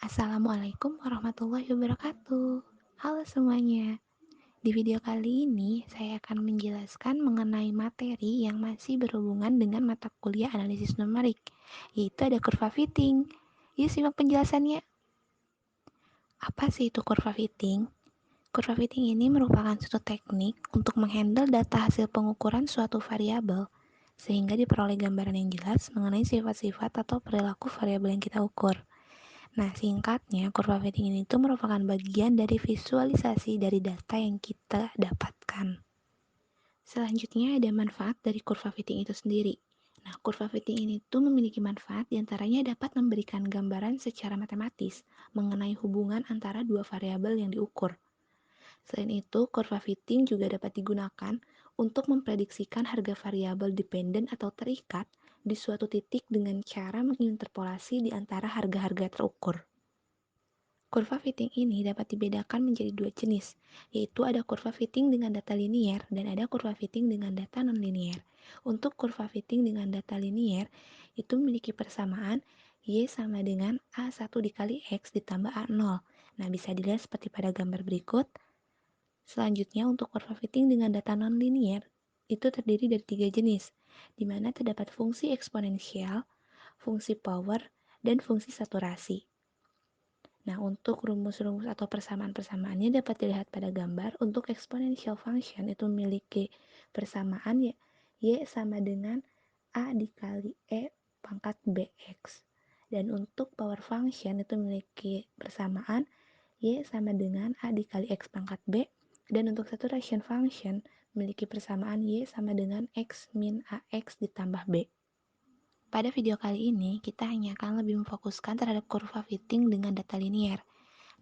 Assalamualaikum warahmatullahi wabarakatuh. Halo semuanya. Di video kali ini, saya akan menjelaskan mengenai materi yang masih berhubungan dengan mata kuliah analisis numerik, yaitu ada kurva fitting. Yuk simak penjelasannya. Apa sih itu kurva fitting? Kurva fitting ini merupakan suatu teknik untuk menghandle data hasil pengukuran suatu variabel, sehingga diperoleh gambaran yang jelas mengenai sifat-sifat atau perilaku variabel yang kita ukur. Nah, singkatnya, kurva fitting ini itu merupakan bagian dari visualisasi dari data yang kita dapatkan. Selanjutnya ada manfaat dari kurva fitting itu sendiri. Nah, kurva fitting ini tuh memiliki manfaat diantaranya dapat memberikan gambaran secara matematis mengenai hubungan antara dua variabel yang diukur. Selain itu, kurva fitting juga dapat digunakan untuk memprediksikan harga variabel dependen atau terikat di suatu titik dengan cara menginterpolasi di antara harga-harga terukur. Kurva fitting ini dapat dibedakan menjadi dua jenis, yaitu ada kurva fitting dengan data linier dan ada kurva fitting dengan data non-linier. Untuk kurva fitting dengan data linier, itu memiliki persamaan Y sama dengan A1 dikali X ditambah A0. Nah, bisa dilihat seperti pada gambar berikut. Selanjutnya, untuk kurva fitting dengan data non-linier, itu terdiri dari tiga jenis, di mana terdapat fungsi eksponensial, fungsi power, dan fungsi saturasi. Nah, untuk rumus-rumus atau persamaan-persamaannya dapat dilihat pada gambar. Untuk exponential function itu memiliki persamaan y sama dengan a dikali e pangkat bx. Dan untuk power function itu memiliki persamaan y sama dengan a dikali x pangkat b. Dan untuk saturation function memiliki persamaan y sama dengan x min ax ditambah b. Pada video kali ini, kita hanya akan lebih memfokuskan terhadap kurva fitting dengan data linier.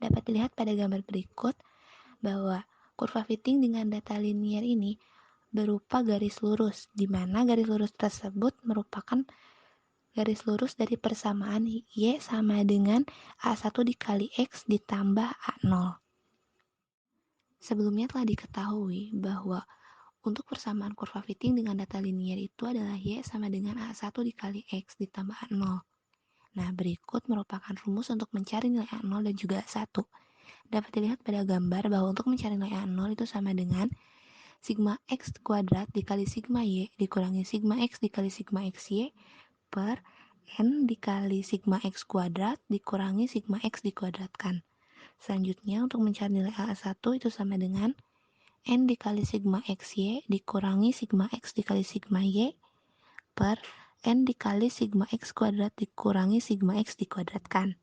Dapat dilihat pada gambar berikut bahwa kurva fitting dengan data linier ini berupa garis lurus, di mana garis lurus tersebut merupakan garis lurus dari persamaan Y sama dengan A1 dikali X ditambah A0. Sebelumnya telah diketahui bahwa untuk persamaan kurva fitting dengan data linier itu adalah Y sama dengan A1 dikali X ditambah A0. Nah, berikut merupakan rumus untuk mencari nilai A0 dan juga A1. Dapat dilihat pada gambar bahwa untuk mencari nilai A0 itu sama dengan sigma X kuadrat dikali sigma Y dikurangi sigma X dikali sigma XY per N dikali sigma X kuadrat dikurangi sigma X dikuadratkan. Selanjutnya, untuk mencari nilai A1 itu sama dengan N dikali sigma XY dikurangi sigma X dikali sigma Y per N dikali sigma X kuadrat dikurangi sigma X dikuadratkan.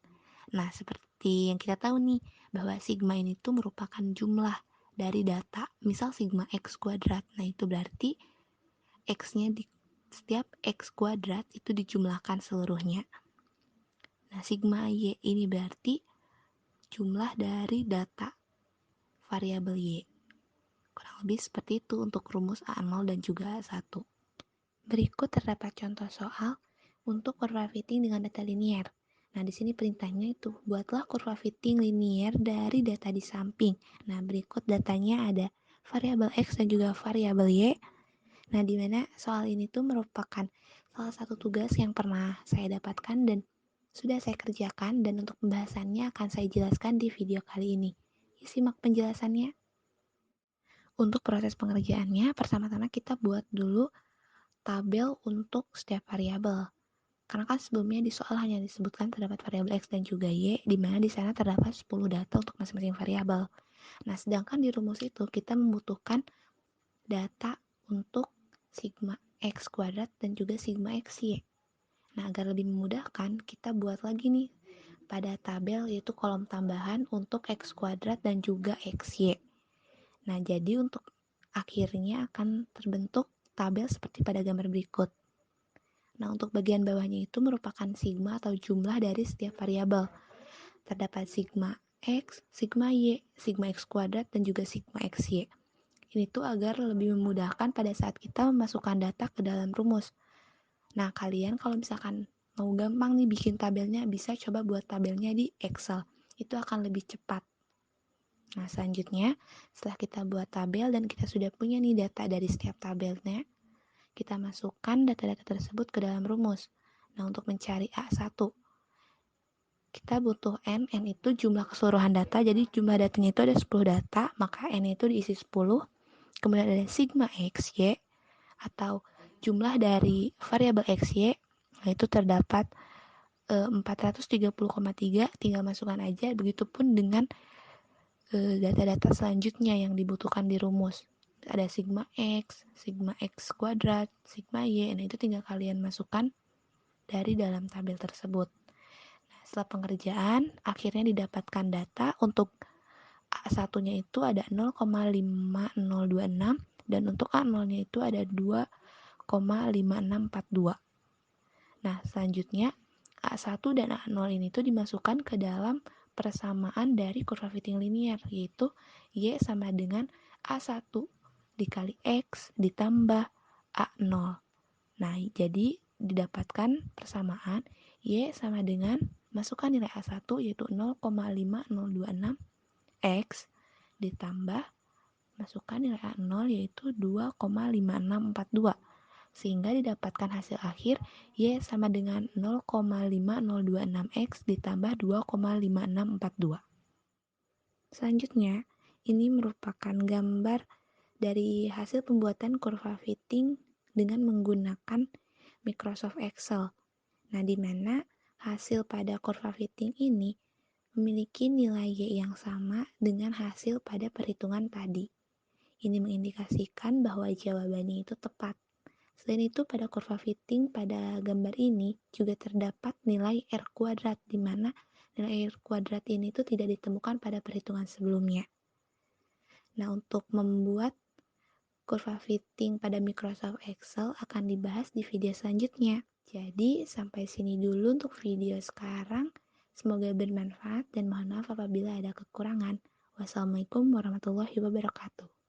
Nah, seperti yang kita tahu nih, bahwa sigma ini tuh merupakan jumlah dari data, misal sigma X kuadrat. Nah, itu berarti X-nya di setiap X kuadrat itu dijumlahkan seluruhnya. Nah, sigma Y ini berarti jumlah dari data variabel Y. Kurang lebih seperti itu untuk rumus A0 dan juga A1. Berikut terdapat contoh soal untuk kurva fitting dengan data linier. Nah, di sini perintahnya itu, buatlah kurva fitting linier dari data di samping. Nah, berikut datanya ada variabel X dan juga variabel Y. Nah, di mana soal ini tuh merupakan salah satu tugas yang pernah saya dapatkan dan sudah saya kerjakan, dan untuk pembahasannya akan saya jelaskan di video kali ini. Yuk simak penjelasannya. Untuk proses pengerjaannya, pertama-tama kita buat dulu tabel untuk setiap variabel. Karena kan sebelumnya di soal hanya disebutkan terdapat variabel X dan juga Y, di mana di sana terdapat 10 data untuk masing-masing variabel. Nah, sedangkan di rumus itu kita membutuhkan data untuk sigma X kuadrat dan juga sigma XY. Nah, agar lebih memudahkan, kita buat lagi nih pada tabel, yaitu kolom tambahan untuk X kuadrat dan juga XY. Nah, jadi untuk akhirnya akan terbentuk tabel seperti pada gambar berikut. Nah, untuk bagian bawahnya itu merupakan sigma atau jumlah dari setiap variabel. Terdapat sigma X, sigma Y, sigma X kuadrat, dan juga sigma XY. Ini tuh agar lebih memudahkan pada saat kita memasukkan data ke dalam rumus. Nah, kalian kalau misalkan mau gampang nih bikin tabelnya, bisa coba buat tabelnya di Excel. Itu akan lebih cepat. Nah, selanjutnya, setelah kita buat tabel dan kita sudah punya nih data dari setiap tabelnya, kita masukkan data-data tersebut ke dalam rumus. Nah, untuk mencari A1, Kita butuh N itu jumlah keseluruhan data, jadi jumlah datanya itu ada 10 data, maka N itu diisi 10, kemudian ada sigma X, Y, atau jumlah dari variabel X, Y, nah itu terdapat 430,3, tinggal masukkan aja, begitupun dengan data-data selanjutnya yang dibutuhkan di rumus. Ada sigma X kuadrat, sigma Y, nah itu tinggal kalian masukkan dari dalam tabel tersebut. Nah, setelah pengerjaan, akhirnya didapatkan data untuk A1-nya itu ada 0,5026 dan untuk A0-nya itu ada 2,5642. Nah, selanjutnya A1 dan A0 ini tuh dimasukkan ke dalam persamaan dari kurva fitting linear, yaitu Y sama dengan A1 dikali X ditambah A0. Nah, jadi didapatkan persamaan Y sama dengan masukkan nilai A1 yaitu 0,5026 X ditambah masukkan nilai A0 yaitu 2,5642 sehingga didapatkan hasil akhir Y sama dengan 0,5026X ditambah 2,5642. Selanjutnya, ini merupakan gambar dari hasil pembuatan kurva fitting dengan menggunakan Microsoft Excel. Nah, di mana hasil pada kurva fitting ini memiliki nilai Y yang sama dengan hasil pada perhitungan tadi. Ini mengindikasikan bahwa jawabannya itu tepat. Selain itu, pada kurva fitting pada gambar ini juga terdapat nilai R kuadrat, di mana nilai R kuadrat ini tuh tidak ditemukan pada perhitungan sebelumnya. Nah, untuk membuat kurva fitting pada Microsoft Excel akan dibahas di video selanjutnya. Jadi, sampai sini dulu untuk video sekarang. Semoga bermanfaat dan mohon maaf apabila ada kekurangan. Wassalamualaikum warahmatullahi wabarakatuh.